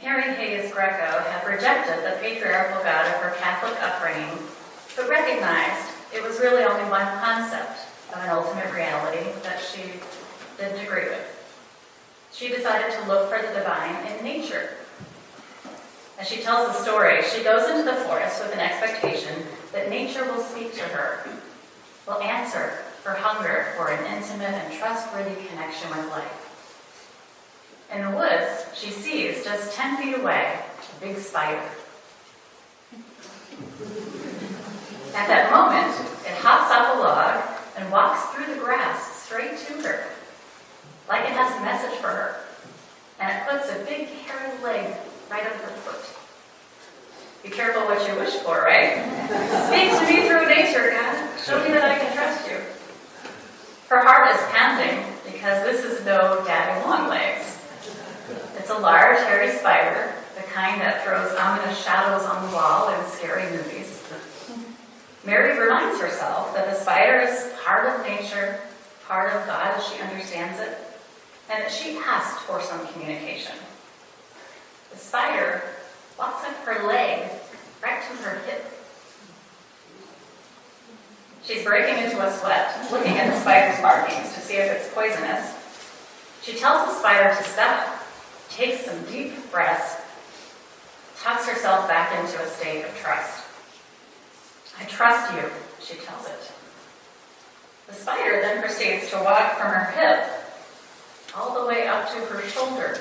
Mary Hayes Greco had rejected the patriarchal God of her Catholic upbringing, but recognized it was really only one concept of an ultimate reality that she didn't agree with. She decided to look for the divine in nature. As she tells the story, she goes into the forest with an expectation that nature will speak to her, will answer her hunger for an intimate and trustworthy connection with life. In the woods, she sees, just 10 feet away, a big spider. At that moment, it hops off a log and walks through the grass straight to her, like it has a message for her, and it puts a big hairy leg right up her foot. Be careful what you wish for, right? Speak to me through nature, God. Show me that I can trust you. Her heart is pounding because this is no daddy long legs. It's a large, hairy spider, the kind that throws ominous shadows on the wall in scary movies. Mary reminds herself that the spider is part of nature, part of God as she understands it, and that she asked for some communication. The spider walks up her leg right to her hip. She's breaking into a sweat, looking at the spider's markings to see if it's poisonous. She tells the spider to stop, takes some deep breaths, tucks herself back into a state of trust. I trust you, she tells it. The spider then proceeds to walk from her hip all the way up to her shoulder.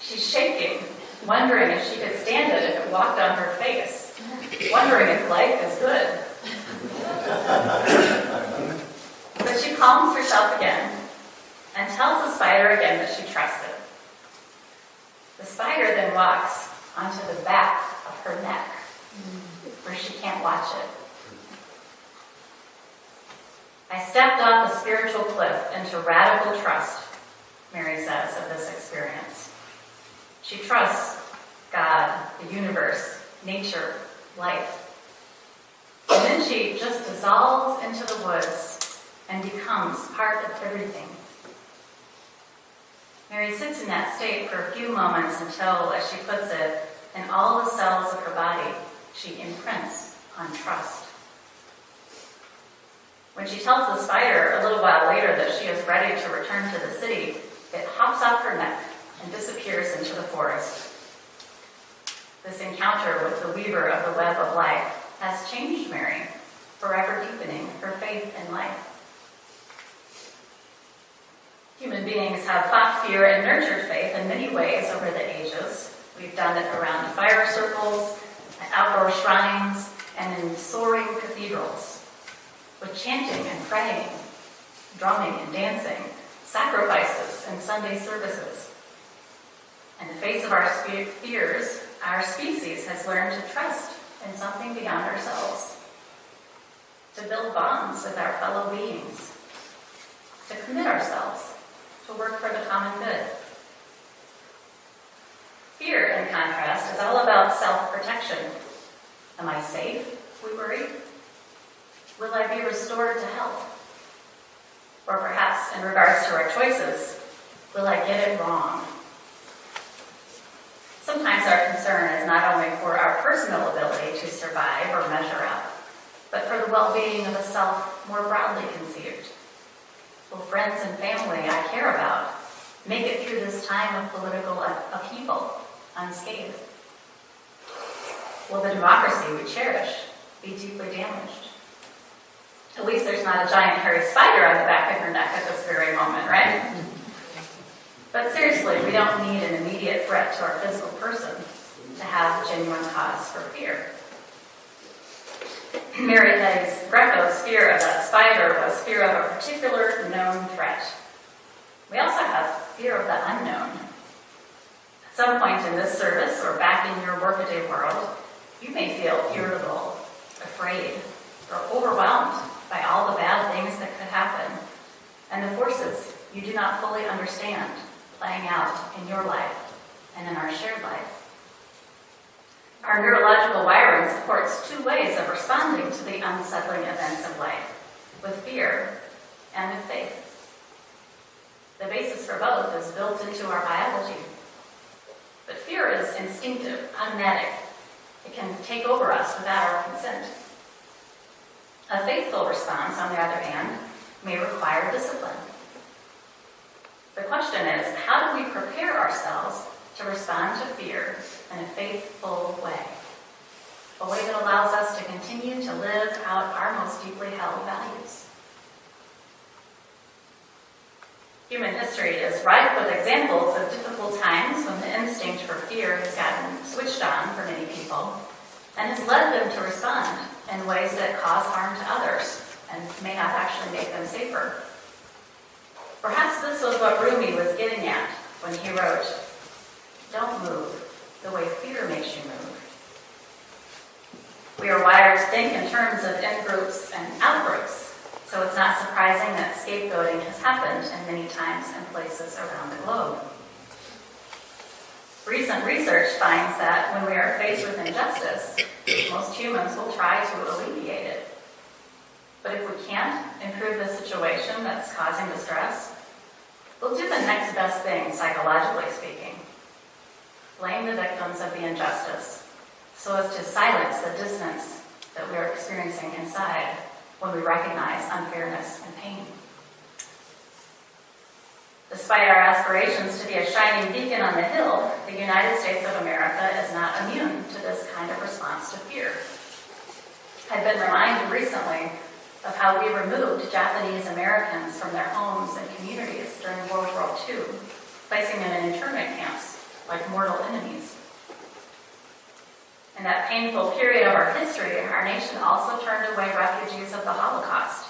She's shaking, wondering if she could stand it if it walked on her face, wondering if life is good. But she calms herself again and tells the spider again that she trusts it. The spider then walks onto the back of her neck, where she can't watch it. I stepped off a spiritual cliff into radical trust, Mary says of this experience. She trusts God, the universe, nature, life. And then she just dissolves into the woods and becomes part of everything. Mary sits in that state for a few moments until, as she puts it, in all the cells of her body, she imprints on trust. When she tells the spider a little while later that she is ready to return to the city, it hops off her neck and disappears into the forest. This encounter with the weaver of the web of life has changed Mary, forever deepening her faith in life. Human beings have fought fear and nurtured faith in many ways over the ages. We've done it around fire circles, at outdoor shrines, and in soaring cathedrals, with chanting and praying, drumming and dancing, sacrifices and Sunday services. In the face of our fears, our species has learned to trust in something beyond ourselves, to build bonds with our fellow beings, to commit ourselves to work for the common good. Fear, in contrast, is all about self-protection. Am I safe, we worry? Will I be restored to health? Or perhaps, in regards to our choices, will I get it wrong? Sometimes our concern is not only for our personal ability to survive or measure up, but for the well-being of a self more broadly conceived. Will friends and family I care about make it through this time of political upheaval unscathed? Will the democracy we cherish be deeply damaged? At least there's not a giant hairy spider on the back of your neck at this very moment, right? But seriously, we don't need an immediate threat to our physical person to have genuine cause for fear. Mary Hayes Greco's fear of that spider was fear of a particular known threat. We also have fear of the unknown. At some point in this service or back in your workaday world, you may feel irritable, afraid, or overwhelmed by all the bad things that could happen and the forces you do not fully understand playing out in your life and in our shared life. Our neurological wiring supports two ways of responding to the unsettling events of life, with fear and with faith. The basis for both is built into our biology. instinctive, automatic. It can take over us without our consent. A faithful response, on the other hand, may require discipline. The question is, how do we prepare ourselves to respond to fear in a faithful way? A way that allows us to continue to live out our most deeply held values. Human history is ripe with examples of difficult times when the instinct for fear has gotten switched on for many people and has led them to respond in ways that cause harm to others and may not actually make them safer. Perhaps this was what Rumi was getting at when he wrote, "Don't move the way fear makes you move." We are wired to think in terms of in-groups and out-groups, so it's not surprising that scapegoating has happened in many times and places around the globe. Recent research finds that when we are faced with injustice, most humans will try to alleviate it. But if we can't improve the situation that's causing distress, we'll do the next best thing, psychologically speaking. Blame the victims of the injustice so as to silence the dissonance that we are experiencing inside when we recognize unfairness and pain. Despite our aspirations to be a shining beacon on the hill, the United States of America is not immune to this kind of response to fear. I've been reminded recently of how we removed Japanese Americans from their homes and communities during World War II, placing them in internment camps like mortal enemies. In that painful period of our history, our nation also turned away refugees of the Holocaust,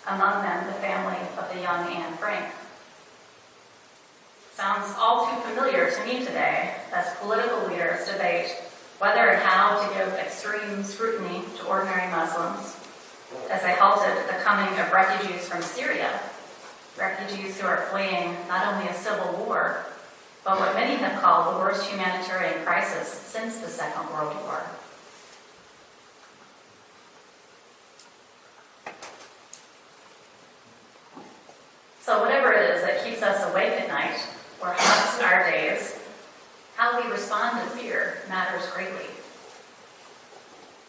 among them the family of the young Anne Frank. Sounds all too familiar to me today as political leaders debate whether and how to give extreme scrutiny to ordinary Muslims, as they halted the coming of refugees from Syria, refugees who are fleeing not only a civil war, but what many have called the worst humanitarian crisis since the Second World War. So whatever it is that keeps us awake at night, or haunts our days, how we respond to fear matters greatly.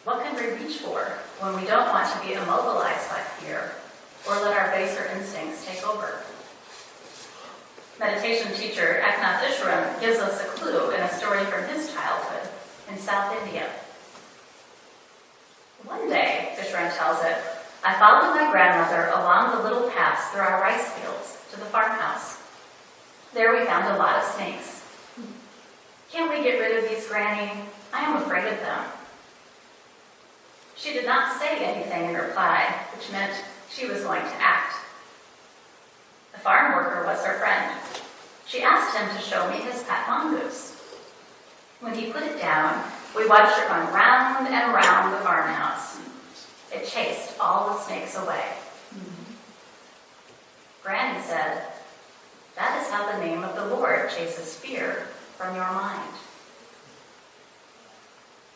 What can we reach for when we don't want to be immobilized by fear, or let our baser instincts take over? Meditation teacher Eknath Ishram gives us a clue in a story from his childhood in South India. One day, Ishram tells it, I followed my grandmother along the little paths through our rice fields to the farmhouse. There we found a lot of snakes. Can't we get rid of these, Granny? I am afraid of them. She did not say anything in reply, which meant she was going to act. The farm worker was her friend. She asked him to show me his pet mongoose. When he put it down, we watched it run round and round the farmhouse. It chased all the snakes away. Granny said, that is how the name of the Lord chases fear from your mind.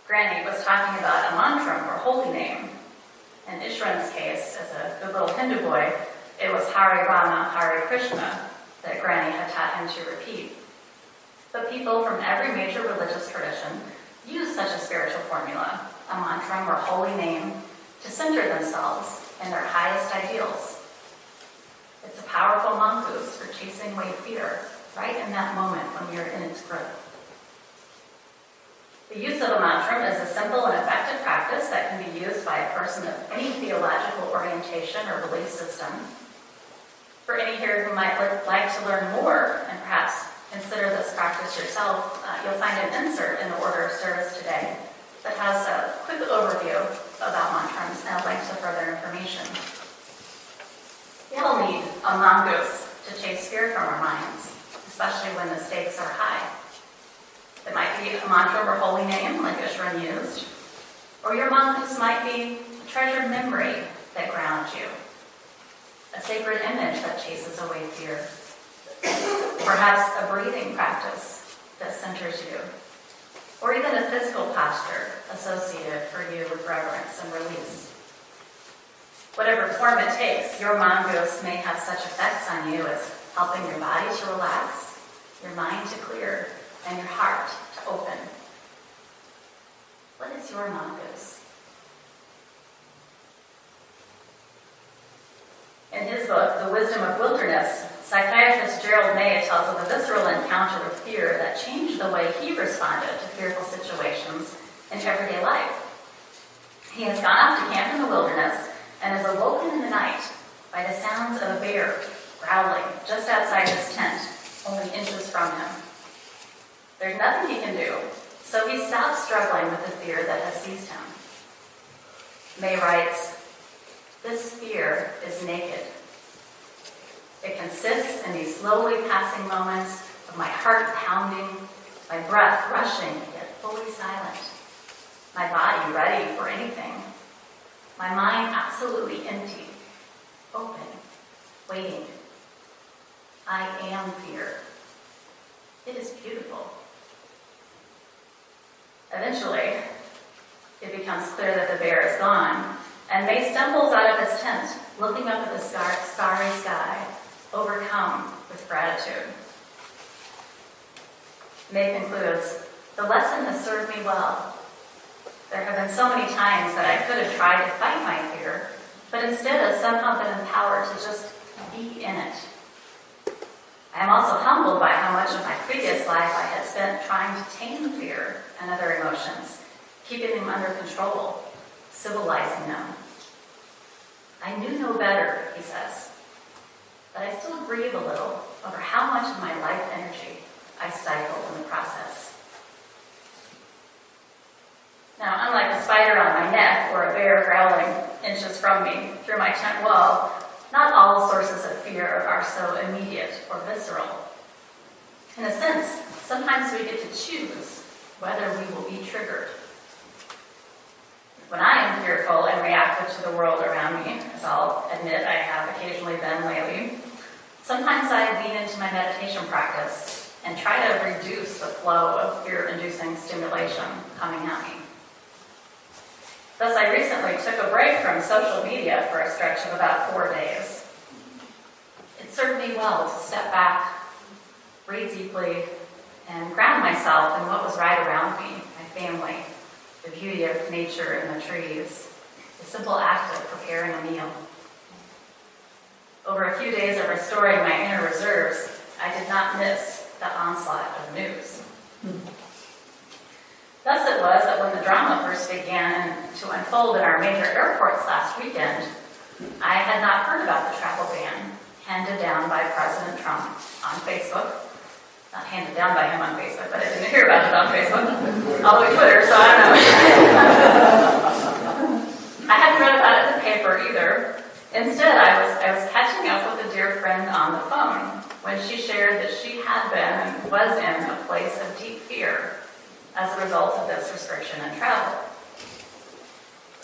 Granny was talking about a mantra or holy name. In Ishran's case, as a good little Hindu boy, it was Hare Rama, Hare Krishna that Granny had taught him to repeat. But people from every major religious tradition use such a spiritual formula, a mantra or holy name, to center themselves in their highest ideals. It's a powerful mongoose for chasing away fear, right in that moment when you're in its grip. The use of a mantra is a simple and effective practice that can be used by a person of any theological orientation or belief system. For any here who might like to learn more and perhaps consider this practice yourself, you'll find an insert in the order of service today that has a quick overview about mantras and a link to further information. We all need a mongoose to chase fear from our minds, especially when the stakes are high. It might be a mantra or holy name, like Ishran used, or your mongoose might be a treasured memory that grounds you, a sacred image that chases away fear, perhaps a breathing practice that centers you, or even a physical posture associated for you with reverence and release. Whatever form it takes, your mongoose may have such effects on you as helping your body to relax, your mind to clear, and your heart to open. What is your mongoose? In his book, The Wisdom of Wilderness, psychiatrist Gerald May tells of a visceral encounter with fear that changed the way he responded to fearful situations in everyday life. He has gone off to camp in the wilderness and is awoken in the night by the sounds of a bear growling just outside his tent, only inches from him. There's nothing he can do, so he stops struggling with the fear that has seized him. May writes, "This fear is naked. It consists in these slowly passing moments of my heart pounding, my breath rushing yet fully silent, my body ready for anything, my mind absolutely empty, open, waiting. I am fear. It is beautiful." Eventually, it becomes clear that the bear is gone, and May stumbles out of his tent, looking up at the starry sky, overcome with gratitude. May concludes, "The lesson has served me well. There have been so many times that I could have tried to fight my fear, but instead have somehow been empowered to just be in it. I am also humbled by how much of my previous life I had spent trying to tame fear and other emotions, keeping them under control, civilizing them. I knew no better," he says, "but I still grieve a little over how much of my life energy I stifled in the process." Now, unlike a spider on my neck or a bear growling inches from me through my tent wall, not all sources of fear are so immediate or visceral. In a sense, sometimes we get to choose whether we will be triggered. When I am fearful and reactive to the world around me, as I'll admit I have occasionally been lately, sometimes I lean into my meditation practice and try to reduce the flow of fear-inducing stimulation coming at me. Thus, I recently took a break from social media for a stretch of about 4 days. It served me well to step back, breathe deeply, and ground myself in what was right around me, my family, the beauty of nature and the trees, the simple act of preparing a meal. Over a few days of restoring my inner reserves, I did not miss the onslaught of news. Thus it was that when the drama first began to unfold in our major airports last weekend, I had not heard about the travel ban handed down by President Trump on Facebook. Not handed down by him on Facebook, but I didn't hear about it on Facebook. All the way Twitter, so I don't know. I hadn't read about it in the paper either. Instead, I was catching up with a dear friend on the phone when she shared that she had been and was in a place of deep fear as a result of this restriction in travel.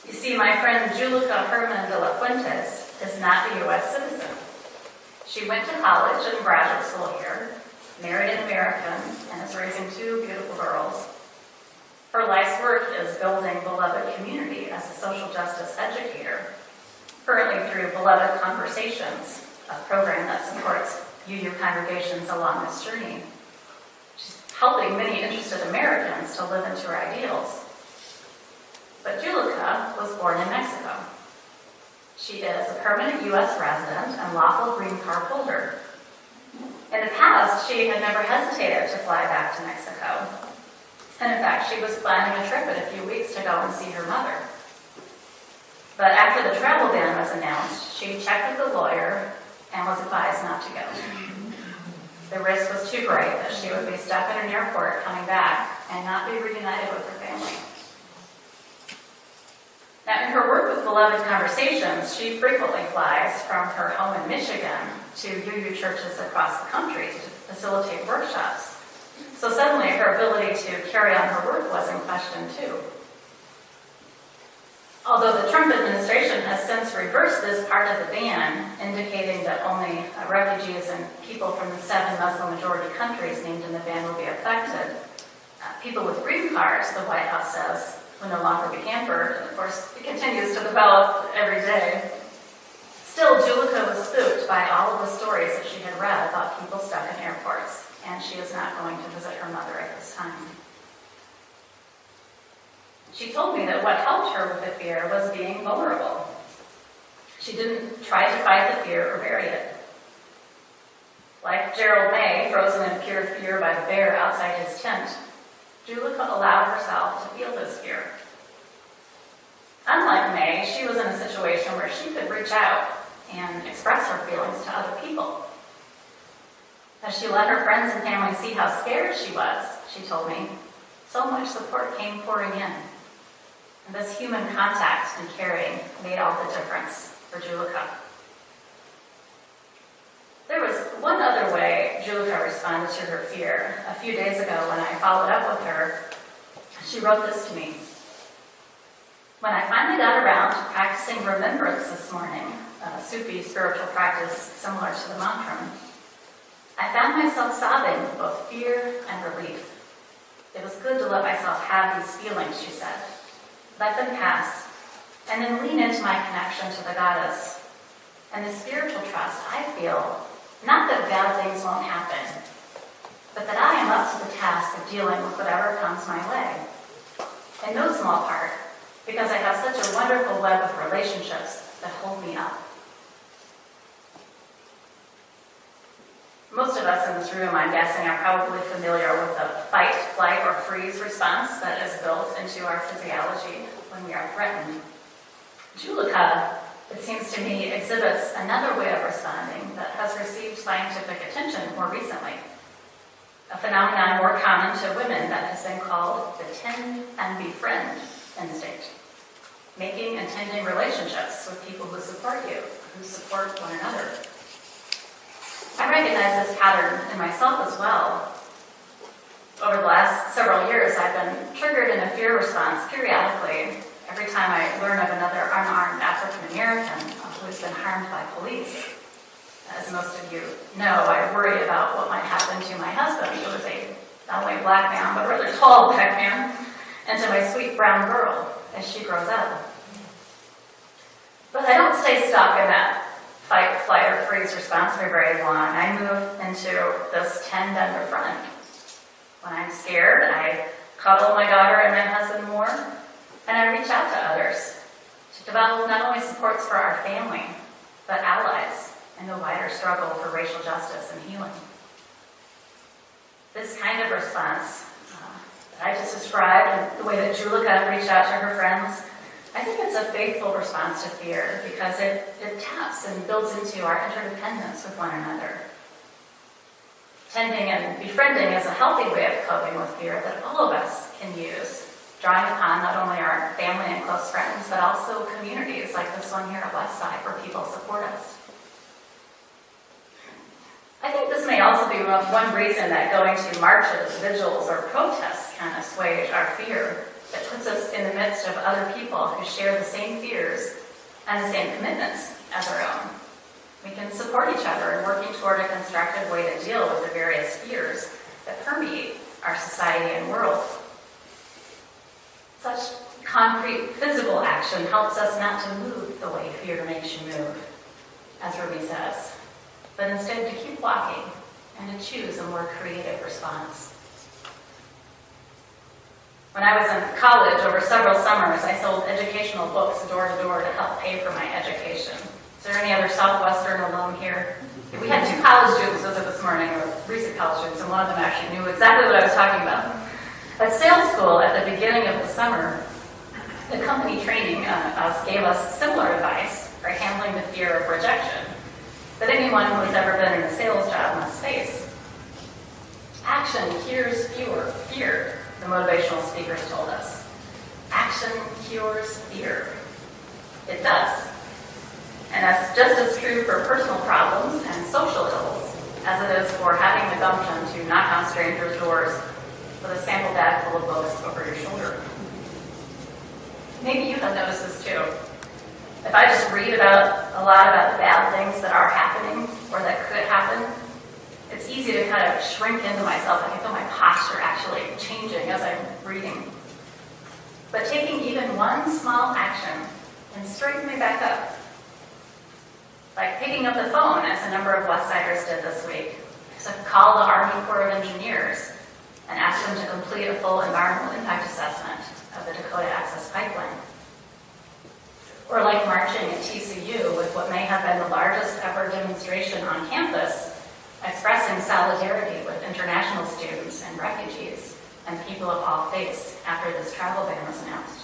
You see, my friend Julica Herman de la Fuentes is not a U.S. citizen. She went to college and graduate school here, married an American, and is raising 2 beautiful girls. Her life's work is building Beloved Community as a social justice educator, currently through Beloved Conversations, a program that supports UU congregations along this journey. She's helping many interested Americans to live into her ideals. But Julica was born in Mexico. She is a permanent U.S. resident and lawful green card holder. In the past, she had never hesitated to fly back to Mexico. And in fact, she was planning a trip in a few weeks to go and see her mother. But after the travel ban was announced, she checked with the lawyer and was advised not to go. The risk was too great that she would be stuck at an airport coming back and not be reunited with her family. Now, in her work with Beloved Conversations, she frequently flies from her home in Michigan to UU churches across the country to facilitate workshops. So suddenly her ability to carry on her work was in question too. Although the Trump administration has since reversed this part of the ban, indicating that only refugees and people from the 7 Muslim-majority countries named in the ban will be affected, people with green cards, the White House says, will no longer be hampered. And of course, it continues to develop every day. Still, Julica was spooked by all of the stories that she had read about people stuck in airports and she is not going to visit her mother at this time. She told me that what helped her with the fear was being vulnerable. She didn't try to fight the fear or bury it. Like Gerald May, frozen in pure fear by the bear outside his tent, Julica allowed herself to feel this fear. Unlike May, she was in a situation where she could reach out and express her feelings to other people. As she let her friends and family see how scared she was, she told me, so much support came pouring in. And this human contact and caring made all the difference for Julica. There was one other way Julica responded to her fear. A few days ago when I followed up with her, she wrote this to me. When I finally got around to practicing remembrance this morning, a Sufi spiritual practice similar to the mantra, I found myself sobbing with both fear and relief. It was good to let myself have these feelings, she said. Let them pass, and then lean into my connection to the goddess and the spiritual trust I feel, not that bad things won't happen, but that I am up to the task of dealing with whatever comes my way. In no small part, because I have such a wonderful web of relationships that hold me up. Most of us in this room, I'm guessing, are probably familiar with the fight, flight, or freeze response that is built into our physiology when we are threatened. Julica, it seems to me, exhibits another way of responding that has received scientific attention more recently. A phenomenon more common to women that has been called the tend and befriend instinct. Making and tending relationships with people who support you, who support one another. I recognize this pattern in myself as well. Over the last several years, I've been triggered in a fear response periodically every time I learn of another unarmed African American who's been harmed by police. As most of you know, I worry about what might happen to my husband, who is a not only black man, but rather tall black man, and to my sweet brown girl as she grows up. But I don't stay stuck in that fight, flight, or freeze response for very long. I move into this tend and befriend. When I'm scared, I cuddle my daughter and my husband more, and I reach out to others to develop not only supports for our family, but allies in the wider struggle for racial justice and healing. This kind of response that I just described, and the way that Julica reached out to her friends, I think it's a faithful response to fear because it taps and builds into our interdependence with one another. Tending and befriending is a healthy way of coping with fear that all of us can use, drawing upon not only our family and close friends, but also communities like this one here at Westside where people support us. I think this may also be one reason that going to marches, vigils, or protests can assuage our fear. It puts us in the midst of other people who share the same fears and the same commitments as our own. We can support each other in working toward a constructive way to deal with the various fears that permeate our society and world. Such concrete physical action helps us not to move the way fear makes you move, as Ruby says, but instead to keep walking and to choose a more creative response. When I was in college over several summers, I sold educational books door to door to help pay for my education. Is there any other Southwestern alum here? We had 2 college students visit this morning, or recent college students, and one of them actually knew exactly what I was talking about. At sales school, at the beginning of the summer, the company training gave us similar advice for handling the fear of rejection that anyone who has ever been in a sales job must face. Action cures fear, the motivational speakers told us. Action cures fear. It does. And that's just as true for personal problems and social ills as it is for having the gumption to knock on strangers' doors with a sample bag full of books over your shoulder. Maybe you have noticed this too. If I just read a lot about the bad things that are happening or that could happen, it's easy to kind of shrink into myself. I can feel my posture actually changing as I'm reading. But taking even one small action can straighten me back up. Like picking up the phone, as a number of Westsiders did this week. to call the Army Corps of Engineers and ask them to complete a full environmental impact assessment of the Dakota Access Pipeline. Or like marching at TCU with what may have been the largest ever demonstration on campus, expressing solidarity with international students and refugees and people of all faiths after this travel ban was announced.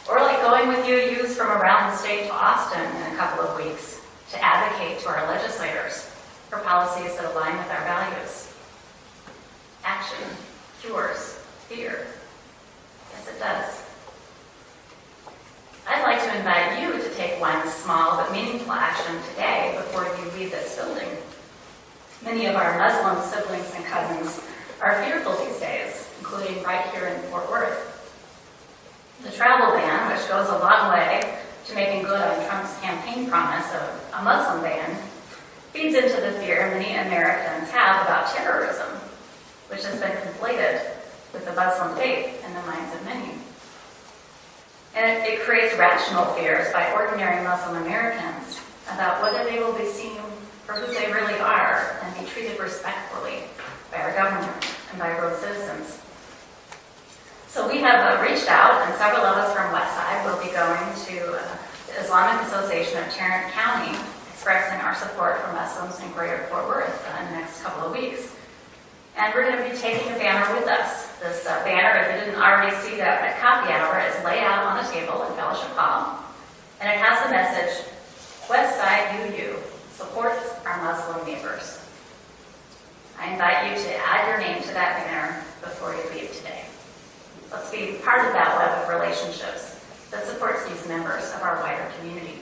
Or like going with UUs from around the state to Austin in a couple of weeks to advocate to our legislators for policies that align with our values. Action cures fear. Yes, it does. I'd like to invite you to take one small but meaningful action today before you leave this building. Many of our Muslim siblings and cousins are fearful these days, including right here in Fort Worth. The travel ban, which goes a long way to making good on Trump's campaign promise of a Muslim ban, feeds into the fear many Americans have about terrorism, which has been conflated with the Muslim faith in the minds of many. And it creates rational fears by ordinary Muslim Americans about whether they will be seen for who they really are and be treated respectfully by our government and by road citizens. So we have reached out, and several of us from Westside will be going to the Islamic Association of Tarrant County, expressing our support for Muslims in Greater Fort Worth in the next couple of weeks. And we're going to be taking a banner with us. This banner, if you didn't already see that at coffee hour, is laid out on the table in Fellowship Hall. And it has the message, Westside UU supports our Muslim neighbors. I invite you to add your name to that banner before you leave today. Let's be part of that web of relationships that supports these members of our wider community.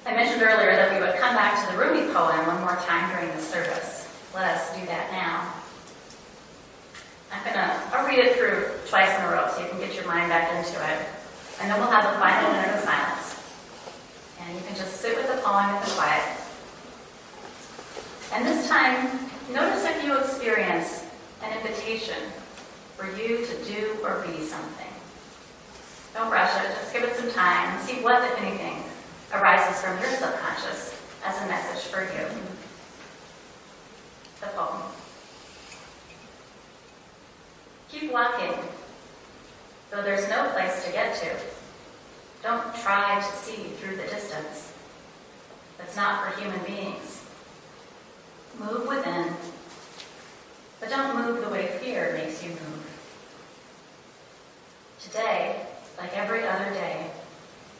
I mentioned earlier that we would come back to the Rumi poem one more time during the service. Let us do that now. I'll read it through twice in a row so you can get your mind back into it. And then we'll have a final minute of silence. And you can just sit with the poem in the quiet. And this time, notice if you experience an invitation for you to do or be something. Don't rush it, just give it some time and see what, if anything, arises from your subconscious as a message for you. The poem. Keep walking, though there's no place to get to. Don't try to see through the distance. That's not for human beings. Move within, but don't move the way fear makes you move. Today, like every other day,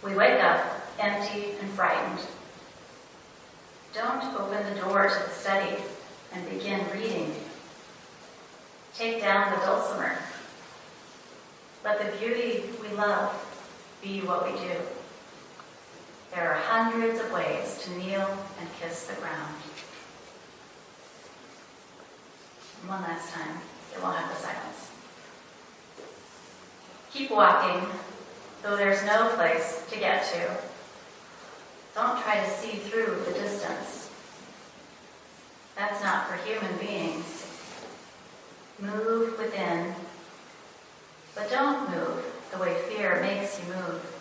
we wake up empty and frightened. Don't open the door to the study and begin reading. Take down the dulcimer. Let the beauty we love be what we do. There are hundreds of ways to kneel and kiss the ground. And one last time, it won't have the silence. Keep walking, though there's no place to get to. Don't try to see through the distance. That's not for human beings. Move within, but don't move the way fear makes you move.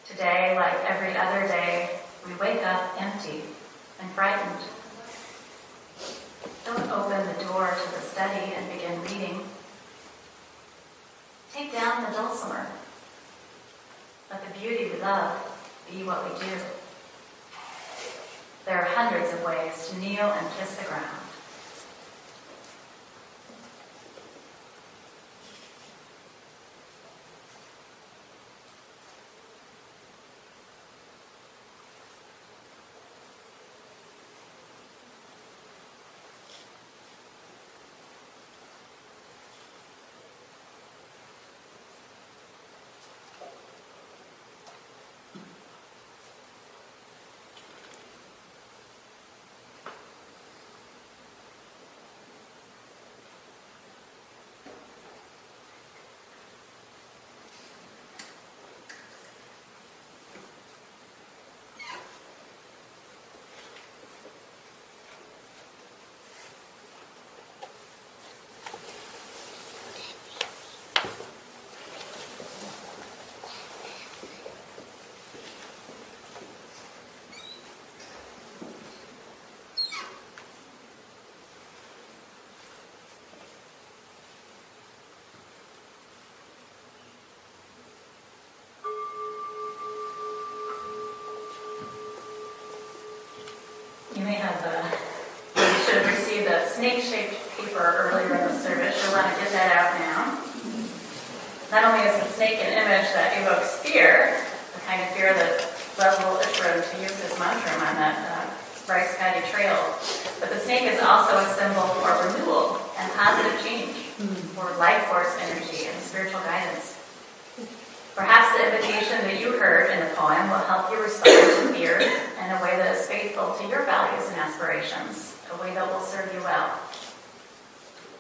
Today, like every other day, we wake up empty and frightened. Don't open the door to the study and begin reading. Take down the dulcimer. Let the beauty we love be what we do. There are hundreds of ways to kneel and kiss the ground. you should have received a snake-shaped paper earlier in the service. You'll want to get that out now. Not only is the snake an image that evokes fear, the kind of fear that led little Reverend to use his mantra on that rice paddy trail, but the snake is also a symbol for renewal and positive change, for life force energy and spiritual guidance. Perhaps the invitation that you heard in the poem will help you respond to fear in a way that is faithful to your values and aspirations, a way that will serve you well.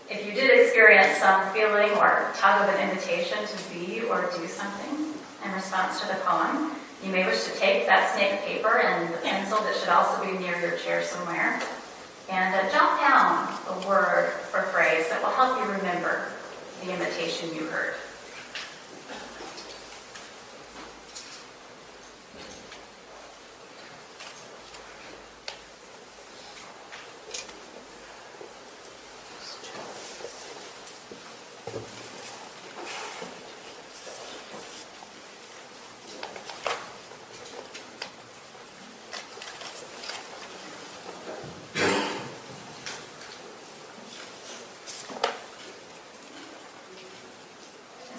If you did experience some feeling or tug of an invitation to be or do something in response to the poem, you may wish to take that snake paper and the pencil that should also be near your chair somewhere, and jot down a word or phrase that will help you remember the invitation you heard.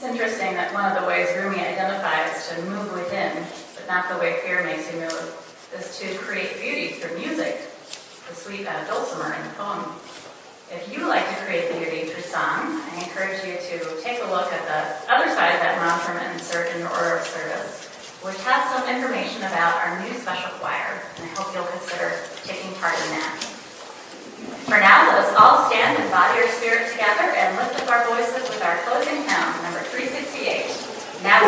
It's interesting that one of the ways Rumi identifies to move within, but not the way fear makes you move, is to create beauty through music, the sweet dulcimer in the poem. If you like to create beauty through song, I encourage you to take a look at the other side of that mantra insert in your order of service, which has some information about our new special choir, and I hope you'll consider taking part in that. For now, let us all stand and body our spirit together and lift up our voices with our closing hymn, number 368. Now